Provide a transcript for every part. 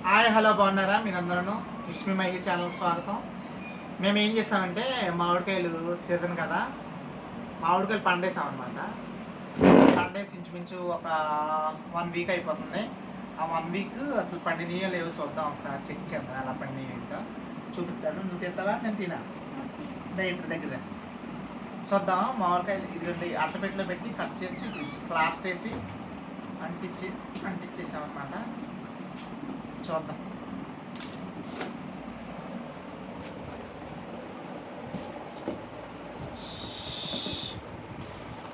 Hi hello బాగున్నారా మీరందరూ? It's me my ఛానల్కి స్వాగతం. మేము ఏం చేస్తామంటే మామిడికాయలు సీజన్ కదా, మామిడికాయలు పండేసామన్నమాట. పండేసి ఇంచుమించు ఒక 1 వీక్ అయిపోతుంది. ఆ 1 వీక్ అసలు పండినయో లేవో చూద్దాం, ఒకసారి చెక్ చేద్దాం ఎలా పండినయో ఏంటో చూపిస్తాను. నువ్వు తింటావా నేను తినా? ఇంటి దగ్గర చూద్దాం. మామిడికాయలు ఇదిగోండి అట్టపెట్టిలో పెట్టి కట్ చేసి ప్లాస్టర్ వేసి అంటించేసామన్నమాట. చూద్దాం.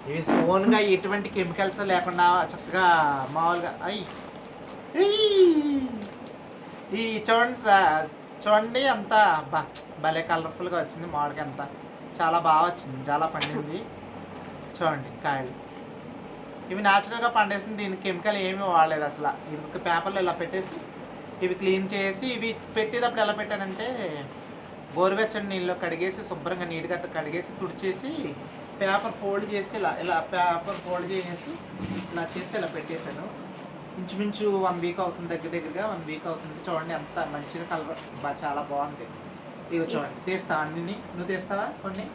ఇవి సోన్గా ఎటువంటి కెమికల్స్ లేకుండా చక్కగా మామూలుగా ఈ చూడండి అంతా భలే కలర్ఫుల్గా వచ్చింది. మామిడికాయ అంతా చాలా బాగా వచ్చింది, చాలా పండింది. చూడండి కాయలు ఇవి న్యాచురల్గా పండేసింది, దీనికి కెమికల్ ఏమీ వాడలేదు అసలు. ఇది ఒక పేపర్లో ఇలా పెట్టేసి ఇవి క్లీన్ చేసి, ఇవి పెట్టేటప్పుడు ఎలా పెట్టానంటే గోరువెచ్చని నీళ్ళు కడిగేసి శుభ్రంగా నీట్గా కడిగేసి తుడిచేసి పేపర్ ఫోల్డ్ చేసి ఇలా పేపర్ ఫోల్డ్ చేసి ఇలా చేసి ఇలా పెట్టేశాను. ఇంచుమించు 1 వీక్ అవుతుంది, దగ్గరగా 1 వీక్ అవుతుంది. చూడండి ఎంత మంచిగా కలర్ చాలా బాగుంది. ఇవి చూడండి తీస్తా అన్ని. నువ్వు తీస్తావా కొన్ని?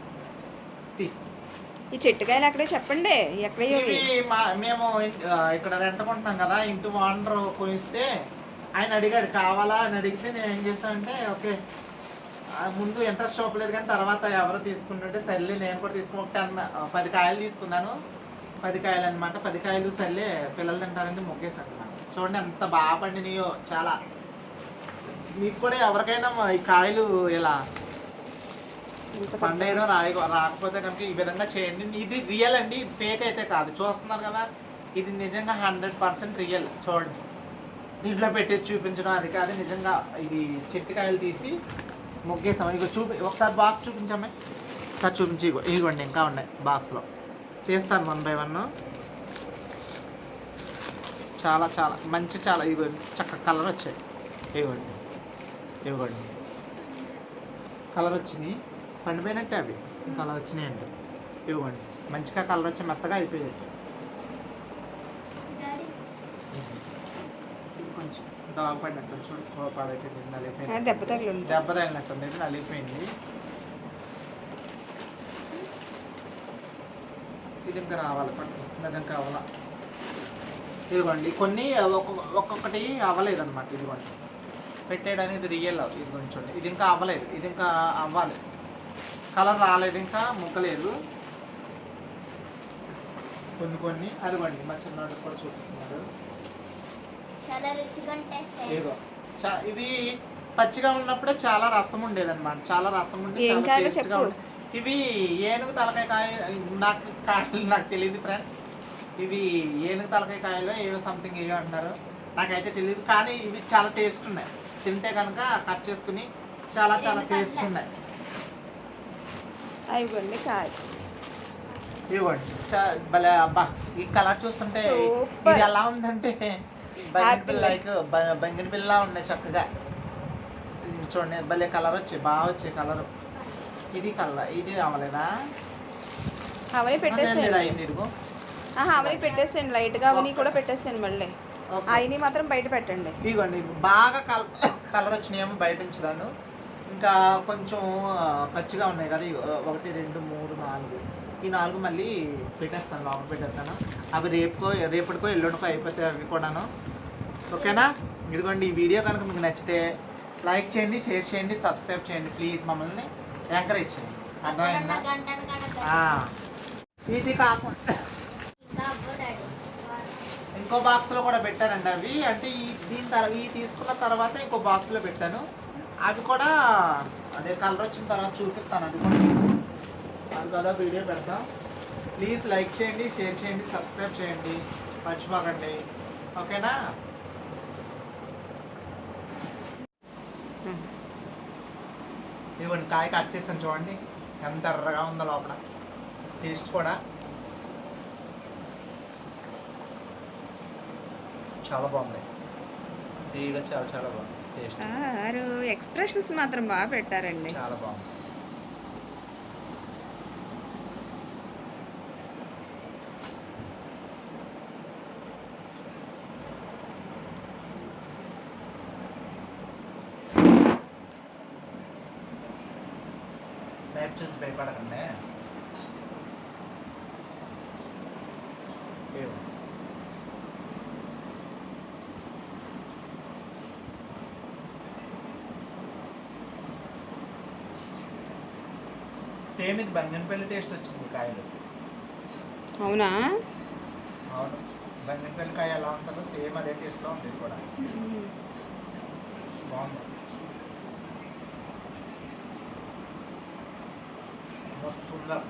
ఈ చెట్టుకాయలు అక్కడే చెప్పండి ఎక్కడ. ఇవి మేము ఇక్కడ రెంట్ కొంటున్నాం కదా, ఇంటి ఓనర్ కొనిస్తే ఆయన అడిగాడు కావాలా అని అడిగితే నేను ఏం చేశానంటే ఓకే, ముందు ఇంట్రెస్ట్ చూపలేదు కానీ తర్వాత ఎవరు తీసుకుంటుంటే సర్లే నేను కూడా తీసుకుని 10 కాయలు తీసుకున్నాను. 10 కాయలు అనమాట. 10 కాయలు సర్లే పిల్లలు తింటారని మొగ్గేసాను అనమాట. చూడండి ఎంత బాగా పండినాయో చాలా. మీకు కూడా ఎవరికైనా ఈ కాయలు ఇలా పండేయడం రాకపోతే కనుక ఈ విధంగా చేయండి. ఇది రియల్ అండి, ఇది ఫేక్ అయితే కాదు. చూస్తున్నారు కదా, ఇది నిజంగా 100% రియల్. చూడండి దీంట్లో పెట్టేసి చూపించడం అది కాదు, నిజంగా ఇది చెట్టుకాయలు తీసి మొగ్గేసాం. ఇగో ఒకసారి బాక్స్ చూపించామే, ఒకసారి చూపించి. ఇగోండి ఇంకా ఉన్నాయి బాక్స్లో, తీస్తాను 1 by 1. చాలా చాలా మంచి, చాలా ఇగో చక్కగా కలర్ వచ్చాయి. ఇవ్వండి కలర్ వచ్చినాయి, పండిపోయినట్టే అవి ఇంకా అలా వచ్చినాయి అంటే. ఇవ్వండి మంచిగా కలర్ వచ్చి మెత్తగా అయిపోయాయి. కొంచెం డాగ్ పడినట్టు చూడు, పాడైపోయింది, నలిగిపోయింది, దెబ్బ తగిలినట్టుంది, నలిగిపోయింది. ఇది ఇంకా రావాలి పట్టు, మెదం కావాలా. ఇదిగోండి కొన్ని ఒక్కొక్కటి అవ్వలేదు అనమాట. ఇదిగోండి పెట్టేయడానికి ఇది రియల్. ఇదిగోండి చూడండి, ఇది ఇంకా అవ్వలేదు, ఇది ఇంకా అవ్వాలి, కలర్ రాలేదు, ఇంకా ముగ్గలేదు. కొన్ని అదిగోండి మా చిన్నవాడికి కూడా చూపిస్తున్నారు. ఇవి పచ్చిగా ఉన్నప్పుడే చాలా రసం ఉండేది అనమాట, చాలా రసం ఉండి చాలా టేస్ట్గా ఉండేది. ఇవి ఏనుగు తలకాయ కాయ, నాకు తెలియదు ఫ్రెండ్స్. ఇవి ఏనుగు తలకాయ కాయలో ఏవో సంథింగ్ ఏవో అంటారు, నాకైతే తెలియదు. కానీ ఇవి చాలా టేస్ట్ ఉన్నాయి, తింటే కనుక కట్ చేసుకుని చాలా చాలా టేస్ట్ ఉన్నాయి. ఇవ్వండి కాయ, ఇవ్వండి భలే. అబ్బా ఈ కలర్ చూస్తుంటే ఇది ఎలా ఉందంటే బంగిని పిల్ల ఉన్నాయి చక్కగా. చూడండి భలే కలర్ వచ్చాయి, బాగా వచ్చాయి కలర్. ఇది ఇది అవ్వలేదా? అవని పెట్టేసేయండి, లైట్గా అవని కూడా పెట్టేసేయండి. మళ్ళీ అవని మాత్రం బయట పెట్టండి. ఇదిగోండి బాగా కలర్ వచ్చినాయేమో బయట ఉంచుదాను. ఇంకా కొంచెం పచ్చిగా ఉన్నాయి కదా, 1 2 3 4, ఈ 4 మళ్ళీ పెట్టేస్తాను, లోపల పెట్టేస్తాను. అవి రేపటికో ఎల్లుండికో అయిపోతాయి అవి కూడాను. ఓకేనా? ఇదిగోండి ఈ వీడియో కనుక మీకు నచ్చితే లైక్ చేయండి, షేర్ చేయండి, సబ్స్క్రైబ్ చేయండి. ప్లీజ్ మమ్మల్ని ఎంకరేజ్ చేయండి. అర్థమైందా? ఇది కాకుండా ఇంకో బాక్స్లో కూడా పెట్టానండి అవి. అంటే ఈ తీసుకున్న తర్వాత ఇంకో బాక్స్లో పెట్టాను. అవి కూడా అదే కలర్ వచ్చిన తర్వాత చూపిస్తాను. అది కూడా వీడియో పెడతాం. ప్లీజ్ లైక్ చేయండి, షేర్ చేయండి, సబ్స్క్రైబ్ చేయండి, మర్చిపోకండి. ఓకేనా? ఇదిగోండి కాయ కట్ చేస్తాను, చూడండి ఎంత ఎర్రగా ఉందో లోపల. టేస్ట్ కూడా చాలా బాగుంది, తీగ చాలా చాలా బాగుంది. టేస్ట్ ఎక్స్ప్రెషన్స్ మాత్రం బాగా పెట్టారండి, చాలా బాగుంది. నైఫ్ చూసి భయపడకండి. సేమ్ ఇది బంగినపల్లి టేస్ట్ వచ్చింది కాయలు. అవునా? అవును, బంగినపల్లి కాయ ఎలా ఉంటుందో సేమ్ అదే టేస్ట్లో ఉంది ఇది కూడా. బాగుంది, మస్తు సుందరం.